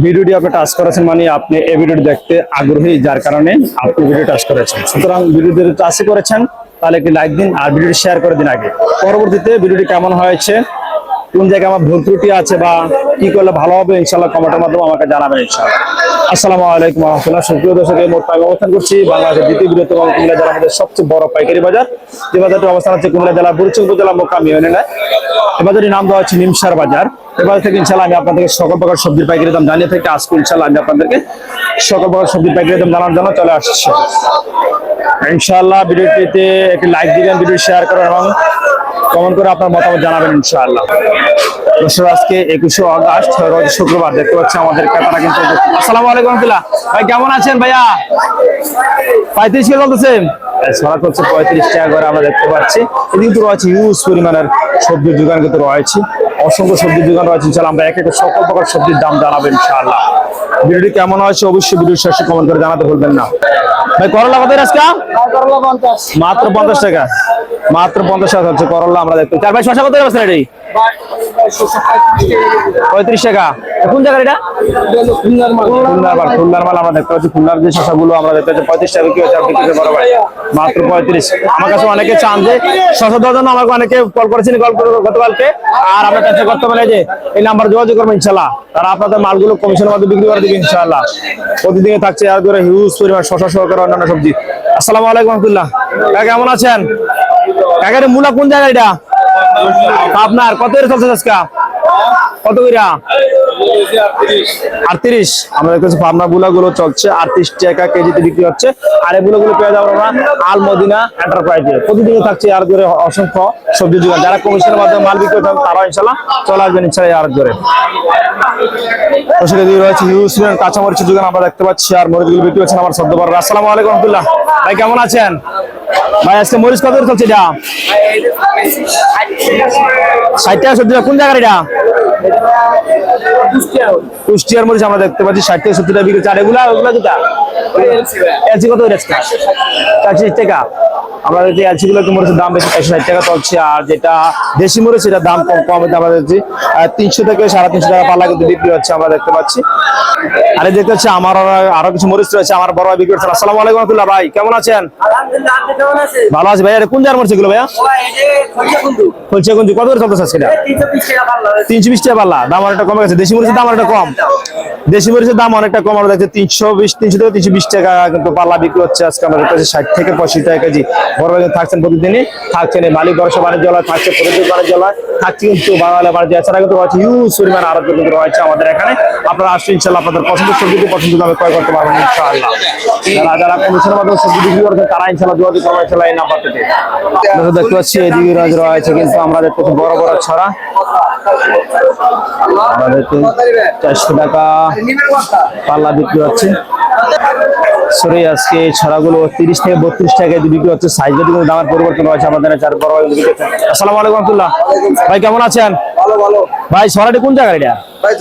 ভিডিওটি আপনি টাচ করেছেন মানে আপনি এই ভিডিওটি দেখতে আগ্রহী, যার কারণে আপনি ভিডিও টাচ করেছেন। সুতরাং ভিডিওটি টাচই করেছেন তাহলে একটি লাইক দিন আর ভিডিওটি শেয়ার করে দিন আগে। পরবর্তীতে ভিডিওটি কেমন হয়েছে, কোন জায়গায় আমার ভুল ত্রুটি আছে বা কি করলে ভালো হবে ইনশাআল্লাহ কমেন্টের মাধ্যমে আমাকে জানাবেন ইনশাআল্লাহ। আসসালামু আলাইকুম ওয়া রাহমাতুল্লাহ। সুপ্রিয় দর্শক, এই মুহূর্তে আমি অবস্থান করছি বাংলাদেশের দ্বিতীয় বৃহত্তম কুমিল্লা জেলার মধ্যে সবচেয়ে বড় পাইকারি বাজার। যে বাজারটি অবস্থান হচ্ছে কুমিল্লা জেলার বুড়িচং উপজেলা মোকাম ইউনিয়নে। এই বাজারটির নাম দেওয়া হচ্ছে নিমসার বাজার। এই বাজার থেকে ইনশাআল্লাহ আমি আপনাদেরকে সকল প্রকার সবজির পাইকারি দাম জানিয়ে থাকি। আজকে ইনশাআল্লাহ আমি আপনাদেরকে সকল প্রকার সবজির পাইকারি দাম জানার জন্য চলে আসছি। ইনশাআল্লাহ ভিডিওটিতে একটি লাইক দিবেন, ভিডিও শেয়ার করেন এবং কমেন্ট করে আপনার মতামত জানাবেন ইনশাআল্লাহ। দর্শক, আজকে 21শে আগস্ট রোজ শুক্রবার। দেখতে পাচ্ছি আমাদের ক্রেতারা কিন্তু। আসসালামু আলাইকুম রহমতুল্লাহ। ভাই কেমন আছেন ভাইয়া? 35 কিলো বলতেছেন, ছড়া করছে 35 টাকা করে আমরা দেখতে পাচ্ছি। এদিকে কিন্তু রয়েছে হিউজ পরিমাণের সবজির দোকান কিন্তু রয়েছে, অসংখ্য সবজির দোকান রয়েছে। ইনশাআল্লাহ আমরা এক এক সকল প্রকার সবজির দাম জানাবো ইনশাআল্লাহ। ভিডিওটি কেমন হয়েছে অবশ্যই ভিডিও শেষে কমেন্ট করে জানাতে ভুলবেন না। ভাই করলা কত আজকে? মাত্র 50 টাকা, মাত্র 50 টাকা হচ্ছে করলা আমরা দেখতে। আর ভাই শসা কত আছে এটাই? 35 টাকা। কোন জায়গা এটা? খুলনার মাল আমরা দেখতে পাচ্ছি। খুলনার যে শসাগুলো আমরা দেখতে পাচ্ছি 35 টাকা বিক্রি হচ্ছে বড় ভাই, মাত্র 35। আমার কাছে অনেকে চান যে শসা দেওয়ার জন্য, আমাকে অনেকে কল করেছেন গতকালকে। আর আমরা চেষ্টা করতে পারি যে এই নাম্বার যোগাযোগ করবো ইনশাআল্লাহ, তারা আপনাদের মালগুলো কমিশনের মধ্যে বিক্রি করে দিবে ইনশাআল্লাহ। প্রতিদিনে থাকছে আর করে হিউজ পরিমাণ শসা সহকারে অন্যান্য সবজি। আসসালামু আলাইকুম রহমতুল্লাহ। কেমন আছেন? এখানে মূলা কোন জায়গা এটা? আপনার কত চলছে আজকে? কত কইরা? 38। আমরা দেখতেছি পাবনা বুলা গুলো চলছে 38 টাকা কেজিতে বিক্রি হচ্ছে। আর এই বুলাগুলো পেয়ে যাবো আমরা আল মদিনা এন্টারপ্রাইজে। প্রতিদিন থাকছে আর করে অসংখ্য সবজি দোকান। যারা কমিশনের মাধ্যমে মাল বিক্রি করছেন তারা ইনশাআল্লাহ চলে আসবেন ইনশাআল্লাহ আর করে। রয়েছে হিউজ কাঁচামরিচের দোকান আমরা দেখতে পাচ্ছি। আর মরিচগুলো বিক্রি হচ্ছেন আমার সদ্য বড়। আসসালামু আলাইকুম রহমতুল্লাহ। ভাই কেমন আছেন? ভাই আজকে মরিচ কত চলছে এটা? 60 টাকা সবজি। কোন জায়গার এটা? কুষ্টিয়ার মরিচ আমরা দেখতে পাচ্ছি 60 থেকে 70 টাকা বিক্রি। আর এগুলা যেটা এলসি কত? 40 টাকা। আমরা যে এলসি গুলো মরিচের দাম বেশি 60 টাকা চলছে। আর যেটা দেশি মরিচ সেটার দাম কম আমরা দেখছি 300 থেকে 350 টাকা পাল্লা কিন্তু বিক্রি হচ্ছে আমরা দেখতে পাচ্ছি। আরে দেখতে হচ্ছে আমার আরো কিছু মরিচ রয়েছে আমার বড় ভাই বিক্রি করছেন। আসসালামু আলাইকুম রহমতুল্লাহ। ভাই কেমন আছেন? ভালো আছি ভাই। কোন জায়গার মরিচ এগুলো ভাইয়া? খুলছে কুঞ্জু। কত করে চলতেছে সেটা? 320 টাকা পাল্লা। দাম অনেকটা কমে গেছে। দেশি মরিচের দাম অনেকটা কম। দেশি মরিচের দাম অনেকটা কম। আমরা দেখছি 300 থেকে 320 টাকা কিন্তু পাল্লা বিক্রি হচ্ছে আজকে আমরা দেখতেছি 60 থেকে 65 টাকা কেজি। বড় ভাই থাকছেন প্রতিদিনই, থাকছেন এই মালিক ব্যবসা বাণিজ্যালয়, থাকছে প্রতিদিন বাণিজ্যালয়, থাকছে কিন্তু বাংলা বাণিজ্য। এছাড়া কিন্তু রয়েছে হিউজ পরিমাণ আরো কিন্তু রয়েছে আমাদের এখানে। আপনারা আসলে ইনশাআল্লাহ আপনাদের পছন্দের সবজি পছন্দ দামে ক্রয় করতে পারবেন ইনশাআল্লাহ। যারা কমিশনের মাধ্যমে সবজি বিক্রি করছেন তারা ইনশাআল্লাহ যোগাযোগ করবেন ইনশাআল্লাহ এই নাম্বারটিতে। আমরা দেখতে পাচ্ছি এদিকে রয়েছে কিন্তু আমরা দেখতে বড় বড় ছড়া। আমাদের 400 টাকা পাল্লা বিক্রি হচ্ছে। সরি, আজকে ছড়াগুলো 30 থেকে 32 টাকা বিক্রি হচ্ছে। সাইজের কিন্তু দামের পরিবর্তন রয়েছে আমাদের। আসসালামু আলাইকুম রহমতুল্লাহ। ভাই কেমন আছেন? ভালো ভালো। ভাই ছড়াটি কোন জায়গায় এটা? ভাই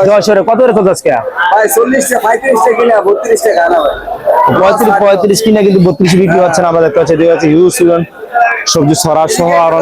যশোরে। কত করে চলছে আজকে? ভাই 40 টাকা 35 টাকা কিনা 32 টাকা না ভাই। 35 কিনা কিন্তু 32 বিক্রি হচ্ছে না আমরা দেখতে পাচ্ছি। হিউজ সবজি ছড়া সহ আর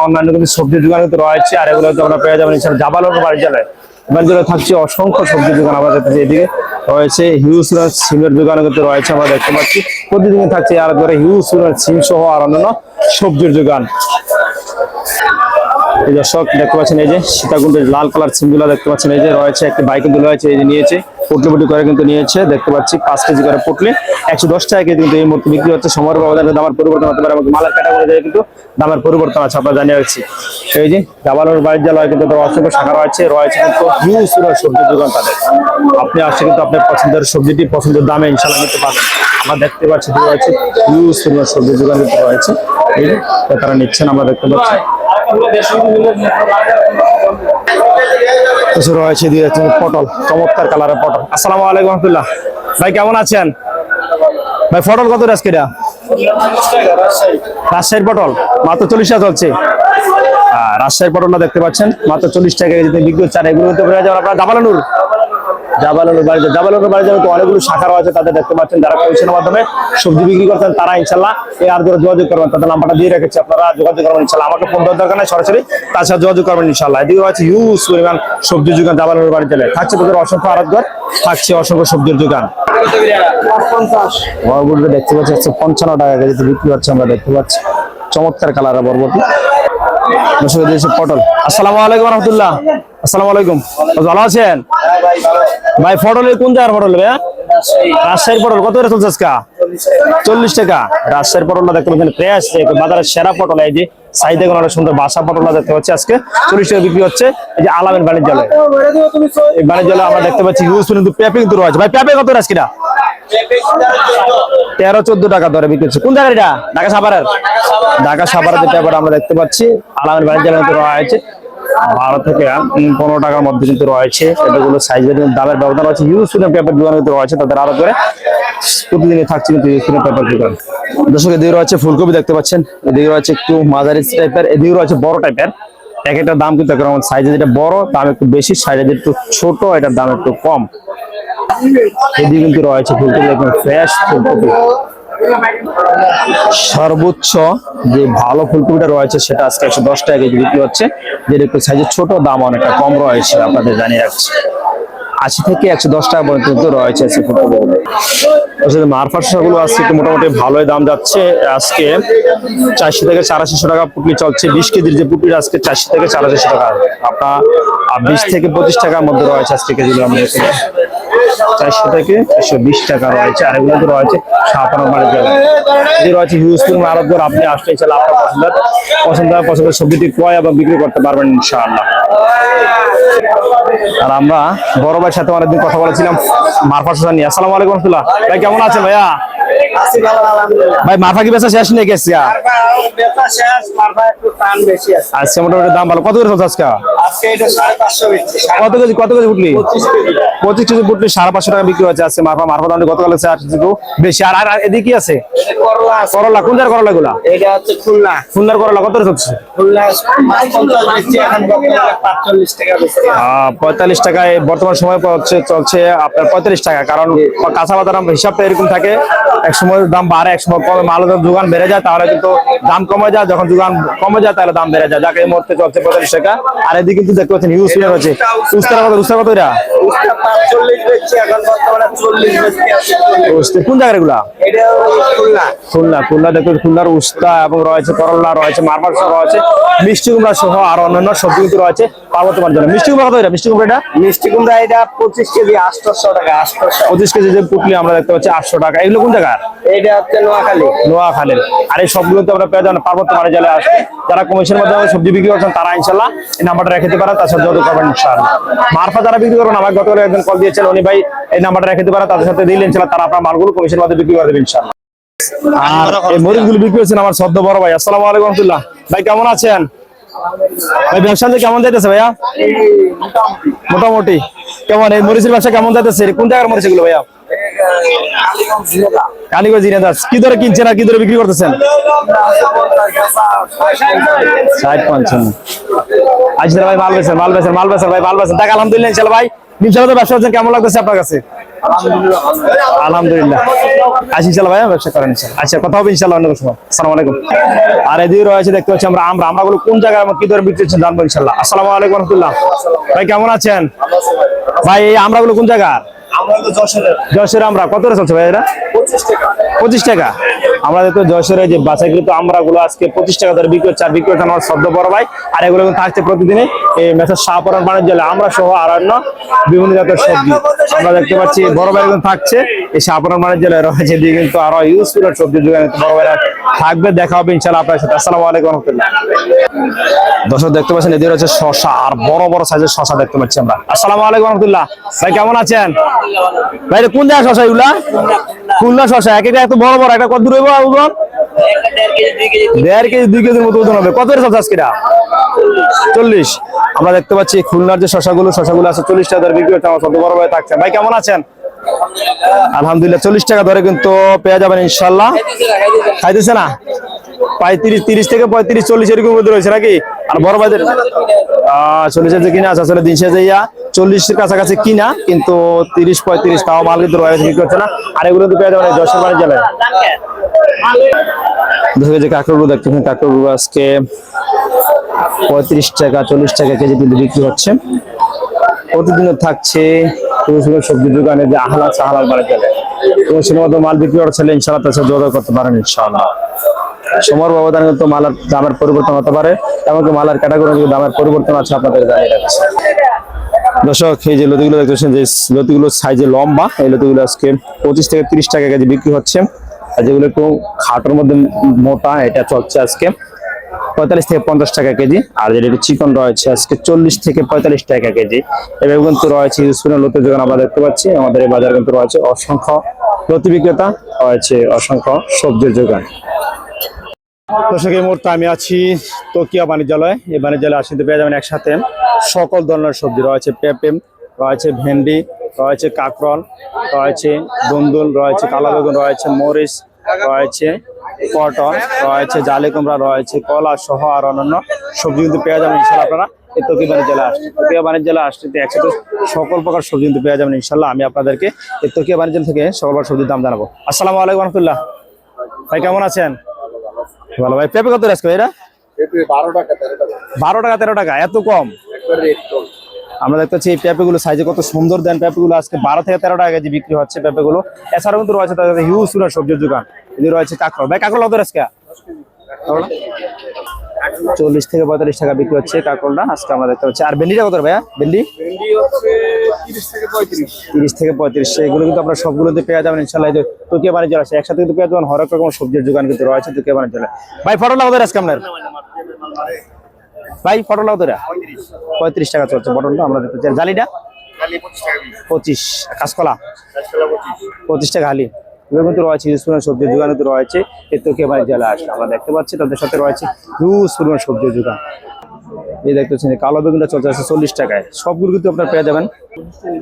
অন্যান্য কিন্তু সবজির দোকান কিন্তু রয়েছে। আর এগুলো আমরা পেয়ে যাবেন ইনশাআল্লাহ জাবালন বাণিজ্যালয়। বাণিজ্যালয় থাকছে অসংখ্য সবজির দোকান আমরা দেখতেছি। এদিকে রয়েছে হিউজ সিমের দোকান কিন্তু রয়েছে আমরা দেখতে পাচ্ছি। প্রতিদিন থাকছে আর করে হিউজ সিম সহ আর অন্যান্য সবজির দোকান। এই দর্শক দেখতে পাচ্ছেন এই যে সীতাকুণ্ডের লাল কালার সিমগুলো দেখতে পাচ্ছেন। এই যে রয়েছে একটি বাইক কিন্তু রয়েছে, এই যে নিয়েছে পুটলি করে কিন্তু নিয়েছে দেখতে পাচ্ছি 5 কেজি করে পুটলি 110 টাকা কিন্তু এই মুহূর্তে বিক্রি হচ্ছে। সময়ের ব্যবধানে দামের পরিবর্তন হতে পারে, মালের ক্যাটাগরি কিন্তু দামের পরিবর্তন আছে আপনারা জানিয়ে রাখছি। এই যে জাবালুর বাণিজ্যালয় কিন্তু অসংখ্য শাখা রয়েছে কিন্তু হিউজ সবজির দোকান তাদের। আপনি আসছে কিন্তু আপনার পছন্দের সবজিটি পছন্দের দামে ইনশাআল্লাহ নিতে পারবেন। আমরা দেখতে পাচ্ছি রয়েছে হিউজ সবজির দোকান কিন্তু রয়েছে, এই যে তারা নিচ্ছেন আমরা দেখতে পাচ্ছি। রয়েছে পটল, চমৎকার কালারের পটল। আসসালামু আলাইকুম রহমতুল্লাহ। ভাই কেমন আছেন? ভাই পটল কত আজকে? রাজশাহীর পটল মাত্র 40 টাকা চলছে। রাজশাহীর পটলটা দেখতে পাচ্ছেন মাত্র 40 টাকা কেজিতে বিক্রি হচ্ছে। আর এগুলো আপনার জাবালানুর জাবালুর বাড়িতে তো অনেকগুলো শাখা রয়েছে, তাদের দেখতে পাচ্ছেন যারা কমিশনের মাধ্যমে সবজি বিক্রি করছেন তারা ইনশাল্লাহ এই আর যোগাযোগ করবেন, তাদের নাম্বারটা দিয়ে রেখেছি, আপনারা যোগাযোগ করবেন ইনশাল্লাহ। আমাকে ফোন দেওয়ার দরকার নাই, সরাসরি তার সাথে যোগাযোগ করবেন ইনশাল্লাহ। এদিকে আছে হিউজ পরিমাণ সবজির দোকান জাবালুর বাড়িতে থাকছে, তাদের অসংখ্য আড়তঘর থাকছে, অসংখ্য সবজির দোকান। বরবটিটা দেখতে পাচ্ছি 55 টাকা কেজিতে বিক্রি হচ্ছে, আমরা দেখতে পাচ্ছি চমৎকার কালারের বরবটি। পটল, আসসালামু আলাইকুম রহমতুল্লাহ। আসসালামু আলাইকুম, ভালো আছেন ভাই? পটলের কোন জায়গার পটল ভাইয়া? রাজশাহীর পটল কত করে চলছে আজকে? 40 টাকা। রাজশাহীর পটলটা দেখতে পাচ্ছেন ফ্রেশ, বাজারের সেরা পটল। এই যে সাইডে অনেক সুন্দর বাসা পটলটা দেখতে পাচ্ছি আজকে 40 টাকা বিক্রি হচ্ছে। এই যে আলামের বাণিজ্যালয়, এই বাণিজ্যালয় আমরা দেখতে পাচ্ছি হিউজ কিন্তু পেঁপে কিন্তু রয়েছে। ভাই পেঁপে কত আজকে? 13-14 টাকা দরে বিক্রি হচ্ছে। কোন জায়গায় এটা? ঢাকা সাভারের। ঢাকা সাভারের যে পেঁপেটা আমরা দেখতে পাচ্ছি আলামের বাণিজ্যালয় রয়েছে 12 থেকে 15 টাকার মধ্যে কিন্তু রয়েছে। এটাগুলো সাইজ দামের ব্যবধান রয়েছে। ইউজ পেপার দোকান কিন্তু রয়েছে, তাদের আরো করে প্রতিদিনই থাকছে কিন্তু ইউজ পেপার দোকান। দর্শক এদিকে রয়েছে ফুলকপি দেখতে পাচ্ছেন, এদিকে রয়েছে একটু মাঝারি টাইপের, এদিকে রয়েছে বড় টাইপের। এক একটা দাম কিন্তু একরকম, সাইজে যেটা বড় দাম একটু বেশি, সাইজে যেটা একটু ছোট এটার দাম একটু কম। এদিকে কিন্তু রয়েছে ফুলকপি একদম ফ্রেশ ফুলকপি। সর্বোচ্চ যে ভালো ফুলকপিটা রয়েছে সেটা আজকে 110 টাকা কেজি বিক্রি হচ্ছে, যেটা একটু সাইজে ছোট দাম অনেকটা কম রয়েছে, আপনাদের জানিয়ে রাখছি 80 থেকে 110 টাকা পর্যন্ত রয়েছে ফুলকপিগুলো। মারফা শসাগুলো আজকে একটু মোটামুটি ভালোই দাম যাচ্ছে, আজকে 400 থেকে 450 টাকা পুটলি চলছে। 20 কেজির যে পুটলি আজকে 400 থেকে 450 টাকা, আপনার 20 থেকে 25 টাকার মধ্যে রয়েছে আজকে কেজিগুলো। আমরা 400 থেকে 120 টাকা রয়েছে। আর এগুলো রয়েছে রয়েছে হিউজ পরিমাণ আড়তঘর। আপনি আসলে ইনশাআল্লাহ আপনার পছন্দের সবজিটি ক্রয় এবং বিক্রি করতে পারবেন ইনশাআল্লাহ। আর আমরা বড় ভাইয়ের সাথে অনেকদিন কথা বলেছিলাম মারফা শসা নিয়ে। আসসালামু আলাইকুম রাহমাতুল্লাহ। ভাই কেমন আছেন ভাইয়া? ভাই মারফা কি বেচা শেষ নাকি? আজকে মোটামুটি দাম ভালো। কত করে চলছে আজকে? কত কেজি পুটলি? 25 কেজি পুটলি 550 টাকা বিক্রি হচ্ছে আজকে। মারফা দাম গতকাল বেশি। আর এদিকে কি আছে? করলা। কোন জায়গার করলা এগুলা? এটা হচ্ছে খুলনা। খুলনার করলা কত করে চলছে? 45 টাকায় বর্তমান সময় চলছে আপনার 45 টাকা। কারণ কাঁচা বাজার হিসাবটা এরকম থাকে, এক সময় দাম বাড়ে, এক সময় কমে। মাল যোগান বেড়ে যায় তাহলে কিন্তু দাম কমে যায়, যখন যোগান কমে যায় তাহলে দাম বেড়ে যায়। যাকে এই মুহূর্তে চলছে 45 টাকা। আর এদিকে কিন্তু দেখতে পাচ্ছেন হিউজ প্লেয়ার হচ্ছে। উস্তা কত এটা? কোন জায়গার এগুলা? খুলনা দেখতে খুলনার উস্তা এবং রয়েছে করলা, রয়েছে মারফা রয়েছে, মিষ্টি কুমড়া সহ আর অন্যান্য সবজি কিন্তু রয়েছে পার্বত্য জন্য। মিষ্টি কুমড়া কত এটা? মিষ্টি কুমড়া এটা 25 কেজি 800 টাকা। 25 কেজি যে পুটলি আমরা দেখতে পাচ্ছি 800 টাকা। এগুলো কোন জায়গা? এটা হচ্ছে নোয়াখালীর। আর এই সবগুলো তো আমরা পেয়ে যাবেন পার্বত্য জেলায় আসবে। যারা কমিশনের মাধ্যমে সবজি বিক্রি করছেন তারা ইনশাল্লাহ এই নাম্বারটা রেখে দিতে পারে, তার সাথে যোগাযোগ করবেন ইনশাআল্লাহ। মারফা যারা বিক্রি করবেন, আমাকে গতকাল একজন কল দিয়েছেন, উনি ভাই এই নাম্বারটা রেখে দিতে পারে, তাদের সাথে দিলে ইনশাল্লাহ তারা আপনার মালগুলো কমিশনের মাধ্যমে বিক্রি করে দেবেন ইনশাআল্লাহ। আর এই মরিচগুলো বিক্রি হচ্ছেন আমার সদ্য বড় ভাই। আসসালামু আলাইকুম রাহমাতুল্লাহ। ভাই কেমন আছেন? ভাই ব্যবসা কেমন যাইতেছে ভাইয়া? মোটামুটি কেমন? এই মরিচের ব্যবসা কেমন যাইতেছে? কোন জায়গার মরিচ এগুলো ভাইয়া? কালীগঞ্জ জিনাদাস। কি দরে কিনছেন আর কি দরে বিক্রি করতেছেন? 60-55। আচ্ছা ভাই মাল বেচেন ভাই, মাল বেচেন। টাকা আলহামদুলিল্লাহ ইনশাআল্লাহ। ভাই ইনশাআল্লাহ ব্যবসা করছেন, কেমন লাগতেছে আপনার কাছে? আলহামদুলিল্লাহ। আচ্ছা ইনশাআল্লাহ ভাইয়া ব্যবসা করেন ইনশাআল্লাহ। আচ্ছা কথা হবে ইনশাআল্লাহ অন্য সময়। আসসালামু আলাইকুম। আর এদিকে রয়েছে দেখতে পাচ্ছি আমরা আমরাগুলো কোন জায়গায় কি দরে বিক্রি করছেন জানবো ইনশাআল্লাহ। আসসালামু আলাইকুম রাহমাতুল্লাহ। ভাই কেমন আছেন? ভাই এই আমরাগুলো কোন জায়গা? যশোরে। আমরা কত করে চলছে ভাই এটা? 25 টাকা। আমরা দেখো যশোরে যে বাছাইকৃত আমরাগুলো আজকে 25 টাকা ধরে বিক্রি হচ্ছে। আর বিক্রি হচ্ছে আমার সদ্য বড় ভাই। আর এগুলো কিন্তু থাকছে প্রতিদিনই এই মেসার শাহপরান বাণিজ্যালয় আমরা সহ আর অন্য বিভিন্ন জাতের সবজি আমরা দেখতে পাচ্ছি। বড় ভাই কিন্তু থাকছে এই শাহপরান বাণিজ্যালয় রয়েছে, দিয়ে কিন্তু আরো ইউজফুল সবজির দোকান বড় ভাইরা থাকবে। দেখা হবে ইনশাআল্লাহ আপনার সাথে। আসসালামু আলাইকুম রাহমাতুল্লাহ। দর্শক দেখতে পাচ্ছেন এদিকে রয়েছে শসা, আর বড় বড় সাইজের শসা দেখতে পাচ্ছি আমরা। আসসালামু আলাইকুম রাহমাতুল্লাহ। ভাই কেমন আছেন? ভাই কোন জায়গায় শসা এগুলা? খুলনা শসা। একটা এত বড় বড়, একটা কত দূর হইব? 1.5 কেজি 2 কেজির মতো ওজন হবে। কত শসা আজকে? 40। আমরা দেখতে পাচ্ছি খুলনার যে শসাগুলো আছে 40 টাকা ধরে বিক্রি হচ্ছে। আমার ছোট বড় ভাই থাকছে। ভাই কেমন আছেন? আলহামদুলিল্লাহ। 40 টাকা ধরে কিন্তু পেয়ে যাবেন ইনশাআল্লাহ। খাইতেছে না? 35, 30 থেকে 35, 40 এরকম মধ্যে রয়েছে নাকি? আর বড় ভাইদের 40 হাজার কিনা আছে, আসলে দিন শেষে 40-এর কাছাকাছি কিনা, কিন্তু 30-35 তাও মাল কিন্তু রয়েছে, বিক্রি হচ্ছে না। আর এগুলো তো পেয়ে যাবেন যশোর বাড়ি জেলায়। দেখে যে কাঁকড়গুলো দেখতেছেন, কাঁকড়গুলো আজকে 35 টাকা 40 টাকা কেজি কিন্তু বিক্রি হচ্ছে। প্রতিদিনও থাকছে সবজি দোকানে যে আহলাদ সাহালাল বাড়ি জেলায়। এবং সেটার মতো মাল বিক্রি করার ছেলে ইনশাআল্লাহ তার সাথে যোগাযোগ করতে পারেন ইনশাআল্লাহ। সময়ের ব্যবধানে কিন্তু মালের দামের পরিবর্তন হতে পারে, এমনকি মালের ক্যাটাগরি দামের পরিবর্তন আছে আপনাদের জানিয়ে রাখছি। দর্শক, এই যে লতিগুলো দেখতেছেন, যে লতিগুলো সাইজে লম্বা, এই লতিগুলো আজকে 25 থেকে 30 টাকা কেজি বিক্রি হচ্ছে। আর যেগুলো একটু খাটোর মধ্যে মোটা, এটা চলছে আজকে 45 থেকে 50 টাকা কেজি। আর যেটা একটু চিকন রয়েছে আজকে 40 থেকে 45 টাকা কেজি। এভাবে কিন্তু রয়েছে লতির দোকান আমরা দেখতে পাচ্ছি। আমাদের এই বাজার কিন্তু রয়েছে অসংখ্য লতি বিক্রেতা, রয়েছে অসংখ্য সবজির দোকান। দর্শক, এই মুহূর্তে আমি আছি তকিয়া বাণিজ্যালয়। এই বাণিজ্যালয়ে আসতে পেয়ে যাবেন একসাথে সকল ধরনের সবজি রয়েছে। পেঁপে রয়েছে, ভেন্ডি রয়েছে, কাঁকরোল রয়েছে, দুন্দুল রয়েছে, কালো বেগুন রয়েছে, মরিচ রয়েছে, পটল রয়েছে, জালি কুমড়া রয়েছে, কলা সহ আর অন্যান্য সবজি কিন্তু পেয়ে যাবেন ইনশাল্লাহ আপনারা এই তকিয়া বাণিজ্যালয়ে আসছে। তকিয়া বাণিজ্যালয়ে আসতে একসাথে সকল প্রকার সবজি কিন্তু পেয়ে যাবেন ইনশাল্লাহ। আমি আপনাদেরকে এই তকিয়া বাণিজ্যালয় থেকে সকল প্রকার সবজির দাম জানাবো। আসসালামু আলাইকুম রহমতুল্লাহ। ভাই কেমন আছেন? ভালো ভাই। পেঁপে কত আজকে ভাইরা? 12 টাকা 13 টাকা, এত কম? আমরা দেখতে পাচ্ছি এই পেঁপেগুলো সাইজে কত সুন্দর দেন। পেঁপেগুলো আজকে 12 থেকে 13 টাকা কেজি বিক্রি হচ্ছে পেঁপেগুলো। এছাড়াও কিন্তু রয়েছে তাদের হিউজ সবজির দোকান। এদিকে রয়েছে কাঁকরোল। ভাই কাঁকরোল কত আজকে? 40 থেকে 45 টাকা বিক্রি হচ্ছে কাঁকরোলটা আজকে আমরা দেখতে পাচ্ছি। আর ভেন্ডিটা কত ভাইয়া? ভেন্ডি 30 থেকে 35। এগুলো কিন্তু আপনারা সবগুলোতে পেয়ে যাবেন ইনশাআল্লাহ। তকিয়া বাণিজ্যালয় আছে, একসাথে কিন্তু পেয়ে যাবেন হরেক রকম সবজির দোকান কিন্তু রয়েছে তকিয়া বাণিজ্যালয়। ভাই পটল কত আজকে আপনার? ভাই পটল কত? 35 টাকা চলছে পটলটা আমরা দেখতে পাচ্ছি। জালিটা 25। কাঁচকলা 25 টাকা হালি। এগুলো কিন্তু রয়েছে সবজির দোকান কিন্তু রয়েছে এই তকিয়া বাণিজ্যালয়ে আসলে আমরা দেখতে পাচ্ছি। তাদের সাথে রয়েছে হিউজ পরিমাণ সবজির দোকান। এই দেখতেছেন কালো বেগুনটা চলছে 40 টাকায়। সবগুলো কিন্তু আপনারা পেয়ে যাবেন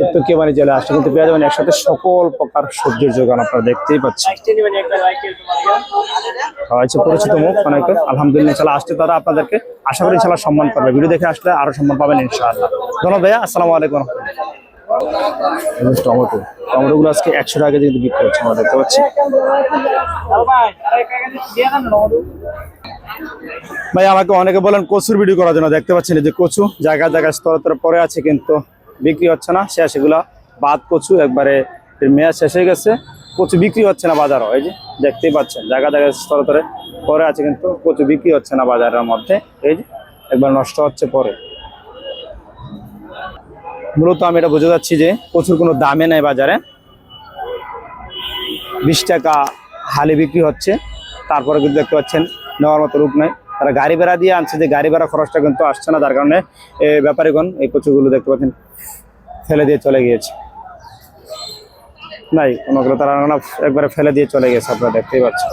এই তকিয়া বাণিজ্যালয়ে আসলে কিন্তু পেয়ে যাবেন একসাথে সকল প্রকার সবজির দোকান আপনারা দেখতেই পাচ্ছেন। রয়েছে পরিচিত মুখ অনেকে, আলহামদুলিল্লাহ ইনশাআল্লাহ আসতে তারা আপনাদেরকে আশা করি ইনশাআল্লাহ সম্মান করবে। ভিডিও দেখে আসলে আরো সম্মান পাবেন ইনশাআল্লাহ। ধন্যবাদ ভাইয়া, আসসালামু আলাইকুম। টমেটো গুলো আজকে 100 টাকা কেজি বিক্রি হচ্ছে আমরা দেখতে পাচ্ছি। ভাই আমাকে অনেকে বলেন কচুর ভিডিও করার জন্য, দেখতে পাচ্ছেন যে কচু জায়গায় জায়গায় স্তরে স্তরে পরে আছে কিন্তু বিক্রি হচ্ছে না। শেষ এগুলা বাদ কচু, একবারে মেয়াদ শেষ হয়ে গেছে, কচু বিক্রি হচ্ছে না বাজারও। এই যে দেখতেই পাচ্ছেন জায়গা জায়গায় স্তরে স্তরে পরে আছে কিন্তু কচু বিক্রি হচ্ছে না বাজারের মধ্যে। এই যে একবার নষ্ট হচ্ছে পরে। মূলত আমি এটা বুঝে যাচ্ছি যে কচুর কোনো দামে নাই বাজারে। 20 টাকা হালি বিক্রি হচ্ছে, তারপরে কিন্তু দেখতে পাচ্ছেন নেওয়ার মতো রূপ নাই। তারা গাড়ি ভাড়া দিয়ে আনছে, যে গাড়ি ভাড়া খরচটা কিন্তু আসছে না, যার কারণে ব্যাপারীগণ এই কচুগুলো দেখতে পাচ্ছেন ফেলে দিয়ে চলে গিয়েছে। নাই কোনোগুলো তারা একবারে ফেলে দিয়ে চলে গেছে, আপনারা দেখতেই পাচ্ছেন।